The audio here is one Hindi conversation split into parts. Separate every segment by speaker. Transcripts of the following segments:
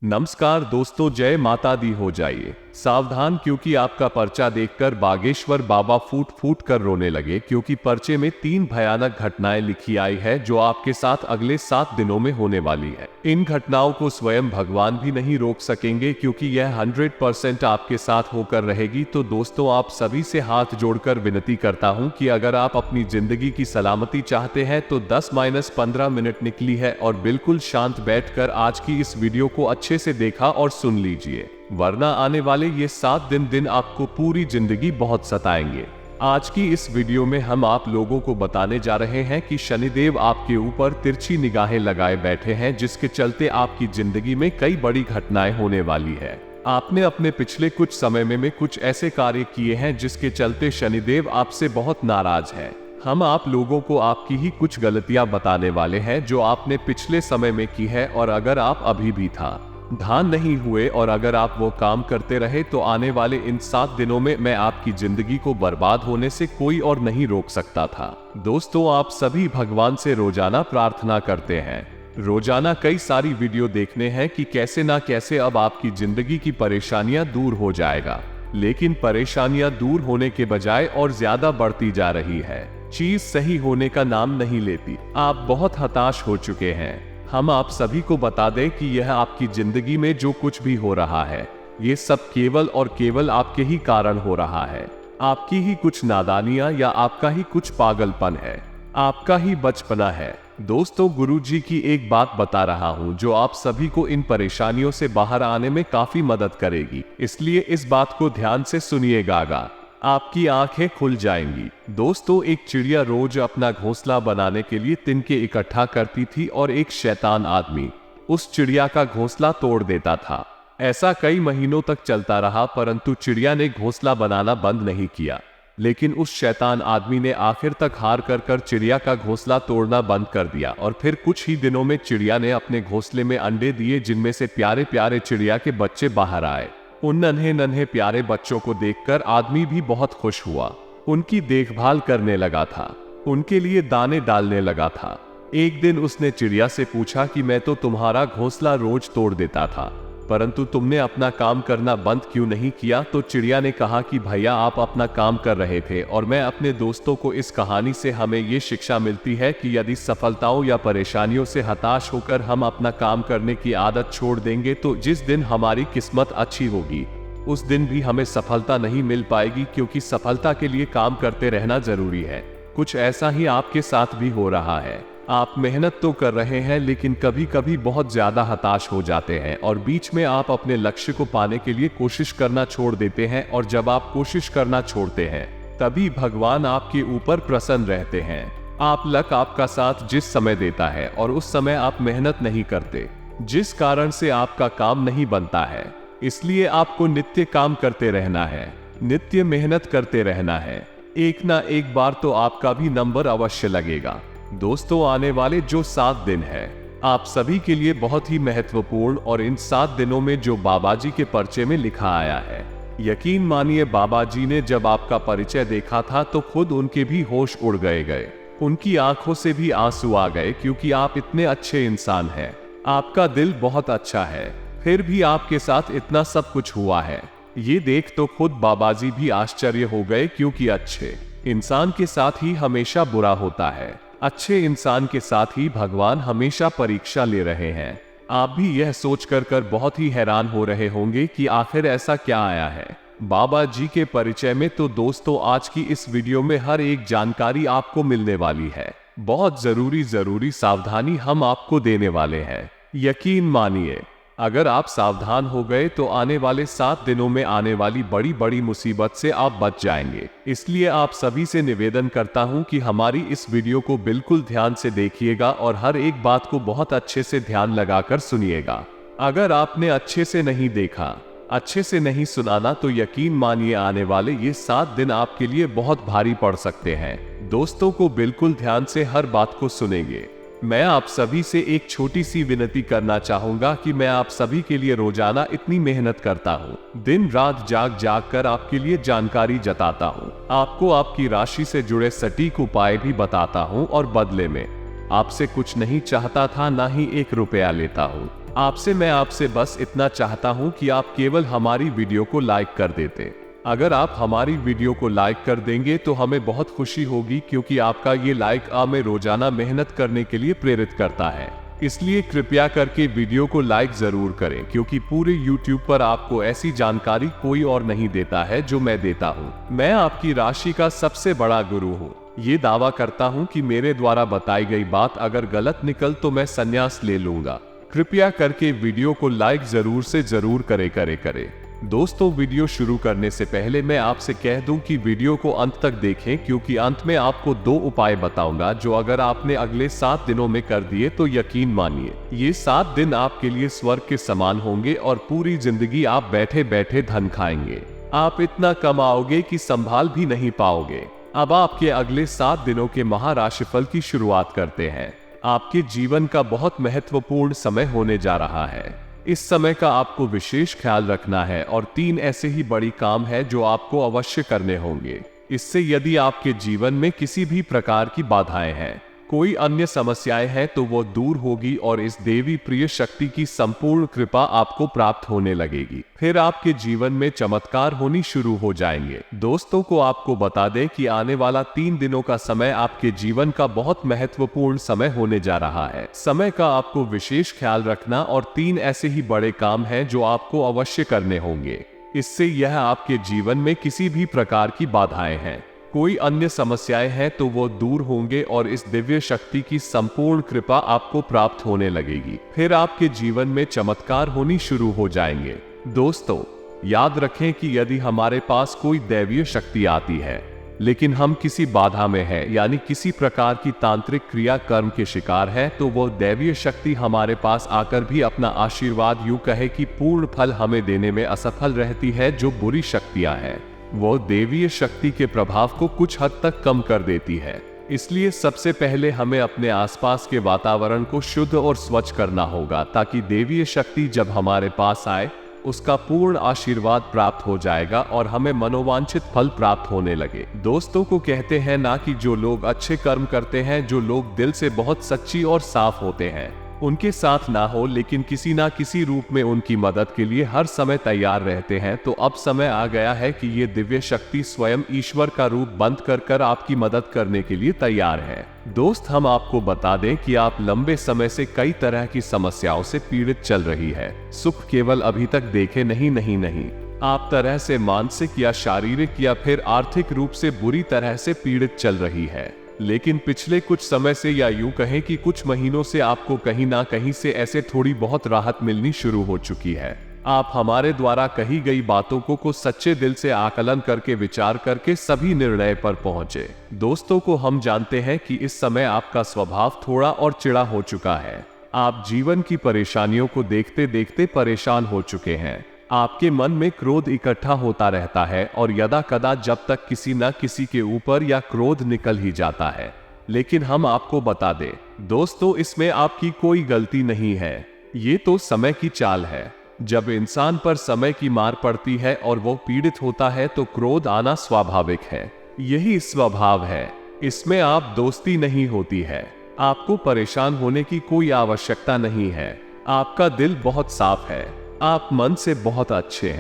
Speaker 1: नमस्कार दोस्तों, जय माता दी। हो जाइए सावधान, क्योंकि आपका पर्चा देखकर बागेश्वर बाबा फूट फूट कर रोने लगे, क्योंकि पर्चे में 3 भयानक घटनाएं लिखी आई है जो आपके साथ अगले 7 दिनों में होने वाली है। इन घटनाओं को स्वयं भगवान भी नहीं रोक सकेंगे, क्योंकि यह 100% आपके साथ होकर रहेगी। तो दोस्तों, आप सभी से हाथ जोड़कर विनती करता हूं कि अगर आप अपनी जिंदगी की सलामती चाहते हैं तो 10-15 मिनट निकली है और बिल्कुल शांत बैठकर आज की इस वीडियो को अच्छे से देखा और सुन लीजिए, वरना आने वाले ये 7 दिन आपको पूरी जिंदगी बहुत सताएंगे। आज की इस वीडियो में हम आप लोगों को बताने जा रहे हैं कि शनिदेव आपके ऊपर तिरछी निगाहें लगाए बैठे हैं, जिसके चलते आपकी जिंदगी में कई बड़ी घटनाएं होने वाली है। आपने अपने पिछले कुछ समय में कुछ ऐसे कार्य किए हैं जिसके चलते शनिदेव आपसे बहुत नाराज है। हम आप लोगों को आपकी ही कुछ गलतियां बताने वाले हैं जो आपने पिछले समय में की है, और अगर आप अभी भी ध्यान नहीं हुए और अगर आप वो काम करते रहे तो आने वाले इन 7 दिनों में मैं आपकी जिंदगी को बर्बाद होने से कोई और नहीं रोक सकता था। दोस्तों, आप सभी भगवान से रोजाना प्रार्थना करते हैं, रोजाना कई सारी वीडियो देखने हैं कि कैसे ना कैसे अब आपकी जिंदगी की परेशानियां दूर हो जाएगा, लेकिन परेशानियां दूर होने के बजाय और ज्यादा बढ़ती जा रही है। चीज सही होने का नाम नहीं लेती। आप बहुत हताश हो चुके हैं। हम आप सभी को बता दें कि यह आपकी जिंदगी में जो कुछ भी हो रहा है, ये सब केवल और केवल आपके ही कारण हो रहा है। आपकी ही कुछ नादानियां या आपका ही कुछ पागलपन है, आपका ही बचपना है। दोस्तों, गुरुजी की एक बात बता रहा हूं जो आप सभी को इन परेशानियों से बाहर आने में काफी मदद करेगी, इसलिए इस बात को ध्यान से सुनिएगा, आपकी आंखें खुल जाएंगी। दोस्तों, एक चिड़िया रोज अपना घोंसला बनाने के लिए तिनके इकट्ठा करती थी और एक शैतान आदमी उस चिड़िया का घोंसला तोड़ देता था। ऐसा कई महीनों तक चलता रहा, परंतु चिड़िया ने घोंसला बनाना बंद नहीं किया। लेकिन उस शैतान आदमी ने आखिर तक हार कर चिड़िया का घोंसला तोड़ना बंद कर दिया, और फिर कुछ ही दिनों में चिड़िया ने अपने घोंसले में अंडे दिए, जिनमें से प्यारे प्यारे चिड़िया के बच्चे बाहर आए। उन नन्हे नन्हे प्यारे बच्चों को देखकर आदमी भी बहुत खुश हुआ। उनकी देखभाल करने लगा था, उनके लिए दाने डालने लगा था। एक दिन उसने चिड़िया से पूछा कि मैं तो तुम्हारा घोंसला रोज तोड़ देता था, परंतु तुमने अपना काम करना बंद क्यों नहीं किया? तो चिड़िया ने कहा कि भैया, आप अपना काम कर रहे थे और मैं अपने दोस्तों को इस कहानी से हमें ये शिक्षा मिलती है कि यदि सफलताओं या परेशानियों से हताश होकर हम अपना काम करने की आदत छोड़ देंगे तो जिस दिन हमारी किस्मत अच्छी होगी उस दिन भी हमें सफलता नहीं मिल पाएगी, क्योंकि सफलता के लिए काम करते रहना जरूरी है। कुछ ऐसा ही आपके साथ भी हो रहा है। आप मेहनत तो कर रहे हैं, लेकिन कभी कभी बहुत ज्यादा हताश हो जाते हैं और बीच में आप अपने लक्ष्य को पाने के लिए कोशिश करना छोड़ देते हैं, और जब आप कोशिश करना छोड़ते हैं तभी भगवान आपके ऊपर प्रसन्न रहते हैं। लक आपका साथ जिस समय देता है और उस समय आप मेहनत नहीं करते, जिस कारण से आपका काम नहीं बनता है। इसलिए आपको नित्य काम करते रहना है, नित्य मेहनत करते रहना है। एक ना एक बार तो आपका भी नंबर अवश्य लगेगा। दोस्तों, आने वाले जो 7 दिन है आप सभी के लिए बहुत ही महत्वपूर्ण, और इन 7 दिनों में जो बाबा जी के पर्चे में लिखा आया है, यकीन मानिए बाबा जी ने जब आपका परिचय देखा था तो खुद उनके भी होश उड़ गए। उनकी आंखों से भी आंसू आ गए, क्योंकि आप इतने अच्छे इंसान हैं, आपका दिल बहुत अच्छा है, फिर भी आपके साथ इतना सब कुछ हुआ है। ये देख तो खुद बाबा जी भी आश्चर्य हो गए, क्योंकि अच्छे इंसान के साथ ही हमेशा बुरा होता है, अच्छे इंसान के साथ ही भगवान हमेशा परीक्षा ले रहे हैं। आप भी यह सोच कर बहुत ही हैरान हो रहे होंगे कि आखिर ऐसा क्या आया है बाबा जी के परिचय में। तो दोस्तों, आज की इस वीडियो में हर एक जानकारी आपको मिलने वाली है। बहुत जरूरी सावधानी हम आपको देने वाले हैं। यकीन मानिए, अगर आप सावधान हो गए तो आने वाले 7 दिनों में आने वाली बड़ी बड़ी मुसीबत से आप बच जाएंगे। इसलिए आप सभी से निवेदन करता हूं कि हमारी इस वीडियो को बिल्कुल ध्यान से देखिएगा और हर एक बात को बहुत अच्छे से ध्यान लगाकर सुनिएगा। अगर आपने अच्छे से नहीं देखा, अच्छे से नहीं सुनाना, तो यकीन मानिए आने वाले ये 7 दिन आपके लिए बहुत भारी पड़ सकते हैं। दोस्तों को बिल्कुल ध्यान से हर बात को सुनेंगे। मैं आप सभी से एक छोटी सी विनती करना चाहूंगा कि मैं आप सभी के लिए रोजाना इतनी मेहनत करता हूं, दिन रात जाग कर आपके लिए जानकारी जताता हूं, आपको आपकी राशि से जुड़े सटीक उपाय भी बताता हूं, और बदले में आपसे कुछ नहीं चाहता था, ना ही 1 रुपया लेता हूं। मैं आपसे बस इतना चाहता हूं कि आप केवल हमारी वीडियो को लाइक कर देते। अगर आप हमारी वीडियो को लाइक कर देंगे तो हमें बहुत खुशी होगी, क्योंकि आपका ये लाइक हमें रोजाना मेहनत करने के लिए प्रेरित करता है। इसलिए कृपया करके वीडियो को लाइक जरूर करें, क्योंकि पूरे YouTube पर आपको ऐसी जानकारी कोई और नहीं देता है जो मैं देता हूँ। मैं आपकी राशि का सबसे बड़ा गुरु हूँ। ये दावा करता हूँ कि मेरे द्वारा बताई गई बात अगर गलत निकल तो मैं संन्यास ले लूंगा। कृपया करके वीडियो को लाइक जरूर से जरूर करे। दोस्तों, वीडियो शुरू करने से पहले मैं आपसे कह दूं कि वीडियो को अंत तक देखें, क्योंकि अंत में आपको 2 उपाय बताऊंगा जो अगर आपने अगले 7 दिनों में कर दिए तो यकीन मानिए ये 7 दिन आपके लिए स्वर्ग के समान होंगे और पूरी जिंदगी आप बैठे बैठे धन खाएंगे। आप इतना कमाओगे कि संभाल भी नहीं पाओगे। अब आपके अगले 7 दिनों के महाराशिफल की शुरुआत करते हैं। आपके जीवन का बहुत महत्वपूर्ण समय होने जा रहा है। इस समय का आपको विशेष ख्याल रखना है और 3 ऐसे ही बड़ी काम है जो आपको अवश्य करने होंगे। इससे यदि आपके जीवन में किसी भी प्रकार की बाधाएं हैं, कोई अन्य समस्याएं हैं, तो वो दूर होगी और इस देवी प्रिय शक्ति की संपूर्ण कृपा आपको प्राप्त होने लगेगी। फिर आपके जीवन में चमत्कार होनी शुरू हो जाएंगे। दोस्तों को आपको बता दें कि आने वाला 3 दिनों का समय आपके जीवन का बहुत महत्वपूर्ण समय होने जा रहा है। समय का आपको विशेष ख्याल रखना और 3 ऐसे ही बड़े काम हैं जो आपको अवश्य करने होंगे। इससे यह आपके जीवन में किसी भी प्रकार की बाधाएं हैं, कोई अन्य समस्याएं हैं, तो वो दूर होंगे और इस दिव्य शक्ति की संपूर्ण कृपा आपको प्राप्त होने लगेगी। फिर आपके जीवन में चमत्कार होनी शुरू हो जाएंगे। दोस्तों, याद रखें कि यदि हमारे पास कोई दैवीय शक्ति आती है लेकिन हम किसी बाधा में हैं, यानी किसी प्रकार की तांत्रिक क्रिया कर्म के शिकार है, तो वो दैवीय शक्ति हमारे पास आकर भी अपना आशीर्वाद यूं कहे कि पूर्ण फल हमें देने में असफल रहती है। जो बुरी शक्तियां हैं वो देवीय शक्ति के प्रभाव को कुछ हद तक कम कर देती है। इसलिए सबसे पहले हमें अपने आसपास के वातावरण को शुद्ध और स्वच्छ करना होगा, ताकि देवीय शक्ति जब हमारे पास आए उसका पूर्ण आशीर्वाद प्राप्त हो जाएगा और हमें मनोवांछित फल प्राप्त होने लगे। दोस्तों को कहते हैं ना कि जो लोग अच्छे कर्म करते हैं, जो लोग दिल से बहुत सच्ची और साफ होते हैं, उनके साथ ना हो लेकिन किसी ना किसी रूप में उनकी मदद के लिए हर समय तैयार रहते हैं। तो अब समय आ गया है कि ये दिव्य शक्ति स्वयं ईश्वर का रूप बंद कर आपकी मदद करने के लिए तैयार है। दोस्त, हम आपको बता दें कि आप लंबे समय से कई तरह की समस्याओं से पीड़ित चल रही है। सुख केवल अभी तक देखे नहीं, आप तरह से मानसिक या शारीरिक या फिर आर्थिक रूप से बुरी तरह से पीड़ित चल रही है। लेकिन पिछले कुछ समय से, या यूं कहें कि कुछ महीनों से, आपको कहीं ना कहीं से ऐसे थोड़ी बहुत राहत मिलनी शुरू हो चुकी है। आप हमारे द्वारा कही गई बातों को सच्चे दिल से आकलन करके विचार करके सभी निर्णय पर पहुंचे। दोस्तों को हम जानते हैं कि इस समय आपका स्वभाव थोड़ा और चिड़ा हो चुका है। आप जीवन की परेशानियों को देखते देखते परेशान हो चुके हैं। आपके मन में क्रोध इकट्ठा होता रहता है और यदा कदा जब तक किसी न किसी के ऊपर या क्रोध निकल ही जाता है। लेकिन हम आपको बता दें दोस्तों, इसमें आपकी कोई गलती नहीं है। ये तो समय की चाल है। जब इंसान पर समय की मार पड़ती है और वो पीड़ित होता है तो क्रोध आना स्वाभाविक है। यही स्वभाव है, इसमें आप दोस्ती नहीं होती है। आपको परेशान होने की कोई आवश्यकता नहीं है। आपका दिल बहुत साफ है, आप मन से बहुत अच्छे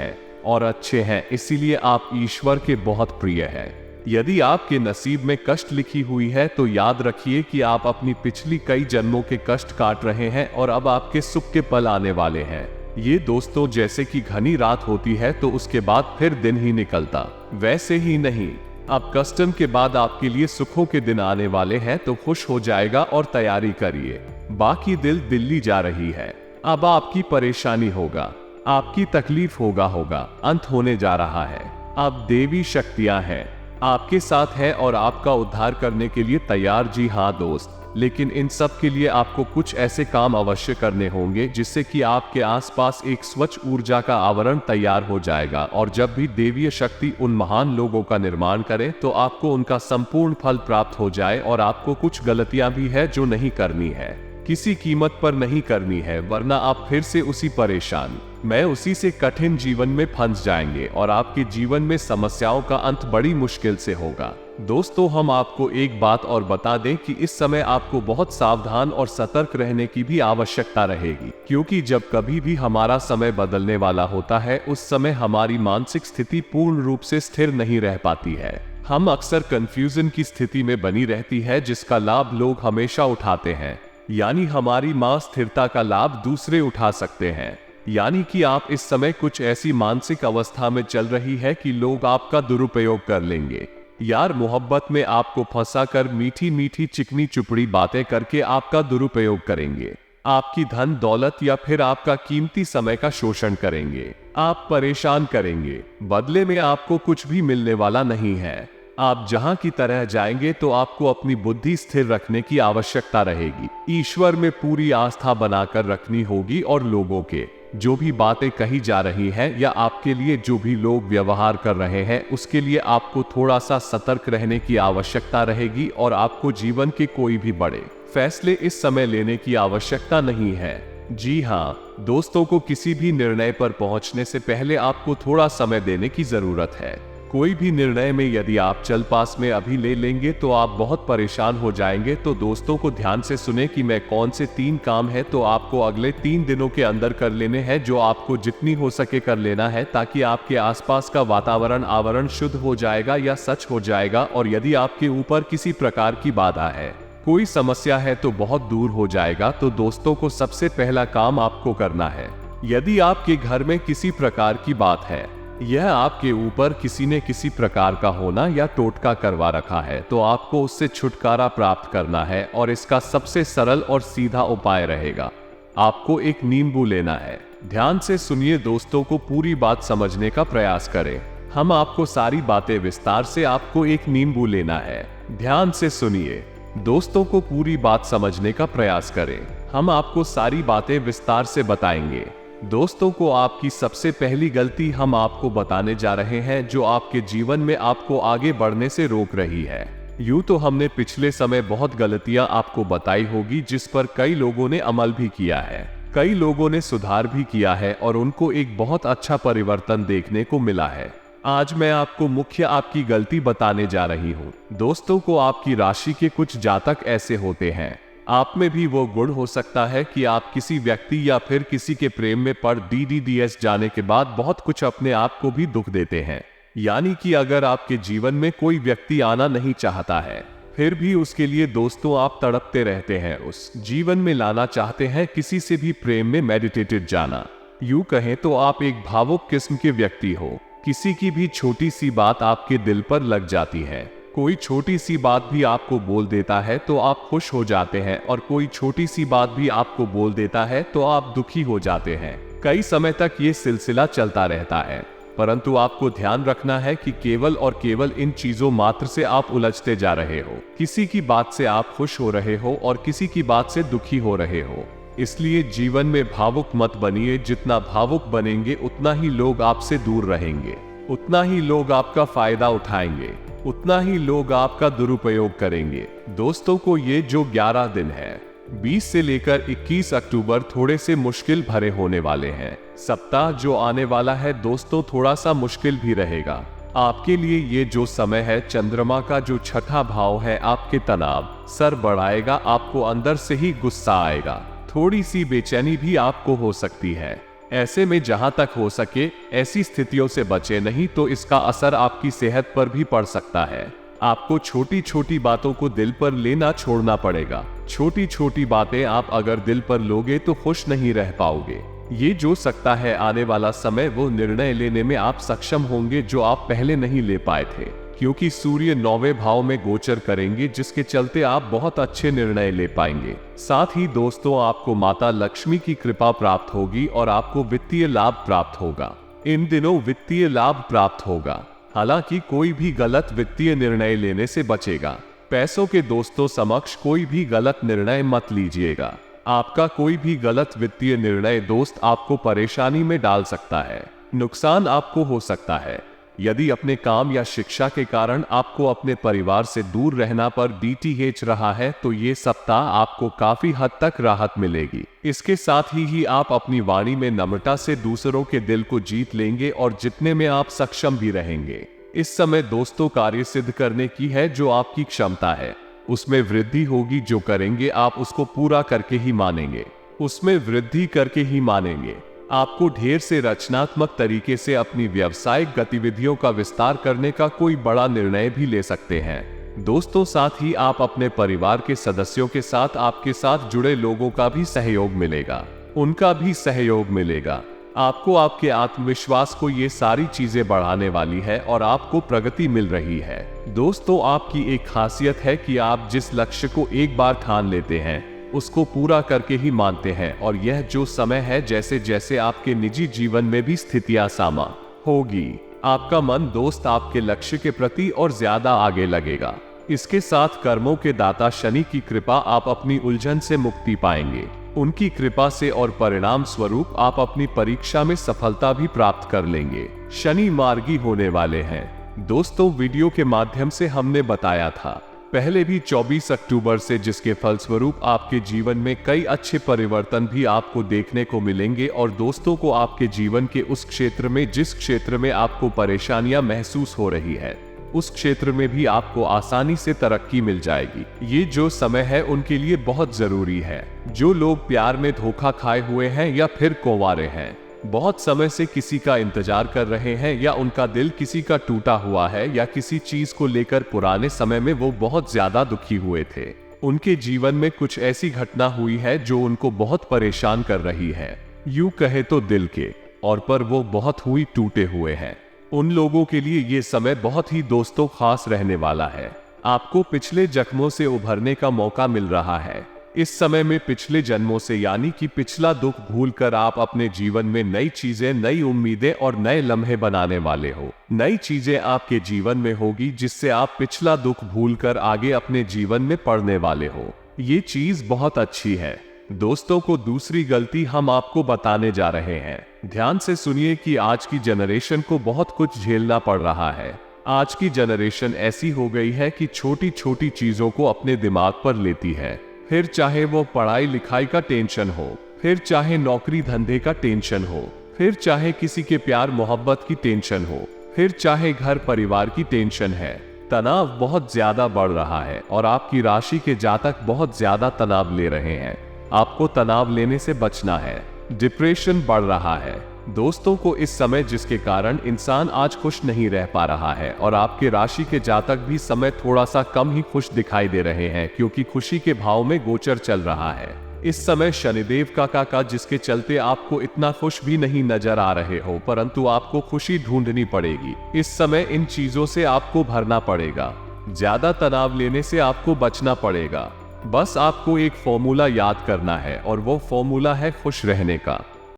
Speaker 1: हैं इसीलिए आप ईश्वर के बहुत प्रिय हैं। यदि आपके नसीब में कष्ट लिखी हुई है तो याद रखिए कि आप अपनी पिछली कई जन्मों के कष्ट काट रहे हैं और अब आपके सुख के पल आने वाले हैं। ये दोस्तों जैसे कि घनी रात होती है तो उसके बाद फिर दिन ही निकलता, वैसे ही नहीं, अब कष्टों के बाद आपके लिए सुखों के दिन आने वाले हैं। तो खुश हो जाएगा और तैयारी करिए। बाकी दिल दिल्ली जा रही है। अब आपकी परेशानी होगा, आपकी तकलीफ होगा, अंत होने जा रहा है। अब देवी शक्तियां हैं, आपके साथ है और आपका उद्धार करने के लिए तैयार। जी हाँ दोस्त, लेकिन इन सब के लिए आपको कुछ ऐसे काम अवश्य करने होंगे जिससे कि आपके आसपास एक स्वच्छ ऊर्जा का आवरण तैयार हो जाएगा। और जब भी देवीय शक्ति उन महान लोगों का निर्माण करे तो आपको उनका संपूर्ण फल प्राप्त हो जाए। और आपको कुछ गलतियां भी है जो नहीं करनी है, किसी कीमत पर नहीं करनी है, वरना आप फिर से उसी परेशान उसी से कठिन जीवन में फंस जाएंगे और आपके जीवन में समस्याओं का अंत बड़ी मुश्किल से होगा। दोस्तों, हम आपको एक बात और बता दें कि इस समय आपको बहुत सावधान और सतर्क रहने की भी आवश्यकता रहेगी, क्योंकि जब कभी भी हमारा समय बदलने वाला होता है उस समय हमारी मानसिक स्थिति पूर्ण रूप से स्थिर नहीं रह पाती है। हम अक्सर कंफ्यूजन की स्थिति में बनी रहती है, जिसका लाभ लोग हमेशा उठाते हैं। यानी हमारी मां स्थिरता का लाभ दूसरे उठा सकते हैं। यानी कि आप इस समय कुछ ऐसी मानसिक अवस्था में चल रही है कि लोग आपका दुरुपयोग कर लेंगे। यार मोहब्बत में आपको फंसा कर मीठी मीठी चिकनी चुपड़ी बातें करके आपका दुरुपयोग करेंगे, आपकी धन दौलत या फिर आपका कीमती समय का शोषण करेंगे, आप परेशान करेंगे। बदले में आपको कुछ भी मिलने वाला नहीं है। आप जहां की तरह जाएंगे तो आपको अपनी बुद्धि स्थिर रखने की आवश्यकता रहेगी। ईश्वर में पूरी आस्था बनाकर रखनी होगी और लोगों के जो भी बातें कही जा रही हैं या आपके लिए जो भी लोग व्यवहार कर रहे हैं उसके लिए आपको थोड़ा सा सतर्क रहने की आवश्यकता रहेगी और आपको जीवन के कोई भी बड़े फैसले इस समय लेने की आवश्यकता नहीं है। जी हाँ दोस्तों, को किसी भी निर्णय पर पहुंचने से पहले आपको थोड़ा समय देने की जरूरत है। कोई भी निर्णय में यदि आप चल पास में अभी ले लेंगे तो आप बहुत परेशान हो जाएंगे। तो दोस्तों को ध्यान से सुने कि मैं कौन से 3 काम है तो आपको अगले 3 दिनों के अंदर कर लेने हैं, जो आपको जितनी हो सके कर लेना है, ताकि आपके आसपास का वातावरण आवरण शुद्ध हो जाएगा या सच हो जाएगा। और यदि आपके ऊपर किसी प्रकार की बाधा है, कोई समस्या है तो बहुत दूर हो जाएगा। तो दोस्तों को सबसे पहला काम आपको करना है, यदि आपके घर में किसी प्रकार की बात है, यह आपके ऊपर किसी ने किसी प्रकार का होना या टोटका करवा रखा है, तो आपको उससे छुटकारा प्राप्त करना है। और इसका सबसे सरल और सीधा उपाय रहेगा, आपको एक नींबू लेना है। ध्यान से सुनिए दोस्तों, को पूरी बात समझने का प्रयास करें। हम आपको सारी बातें विस्तार से, आपको एक नींबू लेना है। ध्यान से सुनिए दोस्तों, को पूरी बात समझने का प्रयास करें। हम आपको सारी बातें विस्तार से बताएंगे। दोस्तों को आपकी सबसे पहली गलती हम आपको बताने जा रहे हैं, जो आपके जीवन में आपको आगे बढ़ने से रोक रही है। यूं तो हमने पिछले समय बहुत गलतियां आपको बताई होगी, जिस पर कई लोगों ने अमल भी किया है, कई लोगों ने सुधार भी किया है और उनको एक बहुत अच्छा परिवर्तन देखने को मिला है। आज मैं आपको मुख्य आपकी गलती बताने जा रही हूँ। दोस्तों को आपकी राशि के कुछ जातक ऐसे होते हैं, आप में भी वो गुण हो सकता है कि आप किसी व्यक्ति या फिर किसी के प्रेम में पड़ DDDS जाने के बाद बहुत कुछ अपने आप को भी दुख देते हैं। यानी कि अगर आपके जीवन में कोई व्यक्ति आना नहीं चाहता है, फिर भी उसके लिए दोस्तों आप तड़पते रहते हैं, उस जीवन में लाना चाहते हैं, किसी से भी प्रेम में मेडिटेटेड जाना। यूं कहें तो आप एक भावुक किस्म के व्यक्ति हो। किसी की भी छोटी सी बात आपके दिल पर लग जाती है। कोई छोटी सी बात भी आपको बोल देता है तो आप खुश हो जाते हैं, और कोई छोटी सी बात भी आपको बोल देता है तो आप दुखी हो जाते हैं। कई समय तक ये सिलसिला चलता रहता है, परंतु आपको ध्यान रखना है कि केवल और केवल इन चीजों मात्र से आप उलझते जा रहे हो। किसी की बात से आप खुश हो रहे हो और किसी की बात से दुखी हो रहे हो। इसलिए जीवन में भावुक मत बनिए। जितना भावुक बनेंगे उतना ही लोग आपसे दूर रहेंगे, उतना ही लोग आपका फायदा उठाएंगे, उतना ही लोग आपका दुरुपयोग करेंगे। दोस्तों को ये जो 11 दिन है, 20 से लेकर 21 अक्टूबर थोड़े से मुश्किल भरे होने वाले हैं। सप्ताह जो आने वाला है दोस्तों थोड़ा सा मुश्किल भी रहेगा आपके लिए। ये जो समय है, चंद्रमा का जो 6ठा भाव है, आपके तनाव सर बढ़ाएगा, आपको अंदर से ही गुस्सा आएगा, थोड़ी सी बेचैनी भी आपको हो सकती है। ऐसे में जहां तक हो सके ऐसी स्थितियों से बचे, नहीं तो इसका असर आपकी सेहत पर भी पड़ सकता है। आपको छोटी छोटी बातों को दिल पर लेना छोड़ना पड़ेगा। छोटी छोटी बातें आप अगर दिल पर लोगे तो खुश नहीं रह पाओगे। ये जो सकता है आने वाला समय, वो निर्णय लेने में आप सक्षम होंगे जो आप पहले नहीं ले पाए थे, क्योंकि सूर्य 9वें भाव में गोचर करेंगे, जिसके चलते आप बहुत अच्छे निर्णय ले पाएंगे। साथ ही दोस्तों आपको माता लक्ष्मी की कृपा प्राप्त होगी और आपको वित्तीय लाभ प्राप्त होगा। इन दिनों वित्तीय लाभ प्राप्त होगा, हालांकि कोई भी गलत वित्तीय निर्णय लेने से बचेगा। पैसों के दोस्तों समक्ष कोई भी गलत निर्णय मत लीजिएगा। आपका कोई भी गलत वित्तीय निर्णय दोस्त आपको परेशानी में डाल सकता है, नुकसान आपको हो सकता है। यदि अपने काम या शिक्षा के कारण आपको अपने परिवार से दूर रहना पर DTH रहा है, तो ये सप्ताह आपको काफी हद तक राहत मिलेगी। इसके साथ ही आप अपनी वाणी में नम्रता से दूसरों के दिल को जीत लेंगे और जितने में आप सक्षम भी रहेंगे। इस समय दोस्तों कार्य सिद्ध करने की है जो आपकी क्षमता है, उसमें वृद्धि होगी। जो करेंगे आप उसको पूरा करके ही मानेंगे, उसमें वृद्धि करके ही मानेंगे। आपको ढेर से रचनात्मक तरीके से अपनी व्यावसायिक गतिविधियों का विस्तार करने का कोई बड़ा निर्णय भी ले सकते हैं। दोस्तों साथ ही आप अपने परिवार के सदस्यों के साथ आपके साथ जुड़े लोगों का भी सहयोग मिलेगा, उनका भी सहयोग मिलेगा। आपको आपके आत्मविश्वास को ये सारी चीजें बढ़ाने वाली है और आपको प्रगति मिल रही है। दोस्तों आपकी एक खासियत है कि आप जिस लक्ष्य को एक बार ठान लेते हैं उसको पूरा करके ही मानते हैं, और यह जो समय है जैसे जैसे आपके निजी जीवन में भी स्थितियां सामा होगी, आपका मन दोस्त आपके लक्ष्य के प्रति और ज्यादा आगे लगेगा। इसके साथ कर्मों के दाता शनि की कृपा आप अपनी उलझन से मुक्ति पाएंगे। उनकी कृपा से और परिणाम स्वरूप आप अपनी परीक्षा में सफलता भी प्राप्त कर लेंगे। शनि मार्गी होने वाले हैं। दोस्तों वीडियो के माध्यम से हमने बताया था पहले भी 24 अक्टूबर से, जिसके फलस्वरूप आपके जीवन में कई अच्छे परिवर्तन भी आपको देखने को मिलेंगे, और दोस्तों को आपके जीवन के उस क्षेत्र में जिस क्षेत्र में आपको परेशानियां महसूस हो रही है उस क्षेत्र में भी आपको आसानी से तरक्की मिल जाएगी। ये जो समय है उनके लिए बहुत जरूरी है। जो लोग प्यार में धोखा खाए हुए हैं या फिर कुंवारे हैं, बहुत समय से किसी का इंतजार कर रहे हैं, या उनका दिल किसी का टूटा हुआ है, या किसी चीज को लेकर पुराने समय में वो बहुत ज्यादा दुखी हुए थे, उनके जीवन में कुछ ऐसी घटना हुई है जो उनको बहुत परेशान कर रही है, यूं कहे तो दिल के, और पर वो बहुत हुई टूटे हुए हैं। उन लोगों के लिए ये समय बहुत ही दोस्तों खास रहने वाला है। आपको पिछले जख्मों से उभरने का मौका मिल रहा है। इस समय में पिछले जन्मों से यानी कि पिछला दुख भूलकर आप अपने जीवन में नई चीजें, नई उम्मीदें और नए लम्हे बनाने वाले हो। नई चीजें आपके जीवन में होगी जिससे आप पिछला दुख भूलकर आगे अपने जीवन में पढ़ने वाले हो। ये चीज बहुत अच्छी है। दोस्तों को दूसरी गलती हम आपको बताने जा रहे हैं। ध्यान से सुनिए कि आज की जनरेशन को बहुत कुछ झेलना पड़ रहा है। आज की जनरेशन ऐसी हो गई है कि छोटी छोटी चीजों को अपने दिमाग पर लेती है, फिर चाहे वो पढ़ाई लिखाई का टेंशन हो, फिर चाहे नौकरी धंधे का टेंशन हो, फिर चाहे किसी के प्यार मोहब्बत की टेंशन हो, फिर चाहे घर परिवार की टेंशन है। तनाव बहुत ज्यादा बढ़ रहा है और आपकी राशि के जातक बहुत ज्यादा तनाव ले रहे हैं। आपको तनाव लेने से बचना है। डिप्रेशन बढ़ रहा है दोस्तों को इस समय, जिसके कारण इंसान आज खुश नहीं रह पा रहा है, और आपके राशि के जातक भी समय थोड़ा सा कम ही खुश दिखाई दे रहे हैं, क्योंकि खुशी के भाव में गोचर चल रहा है। इस समय शनिदेव का जिसके चलते आपको इतना खुश भी नहीं नजर आ रहे हो, परंतु आपको खुशी ढूंढनी पड़ेगी। इस समय इन चीजों से आपको भरना पड़ेगा। ज्यादा तनाव लेने से आपको बचना पड़ेगा। बस आपको एक फॉर्मूला याद करना है, और वो फॉर्मूला है खुश रहने का।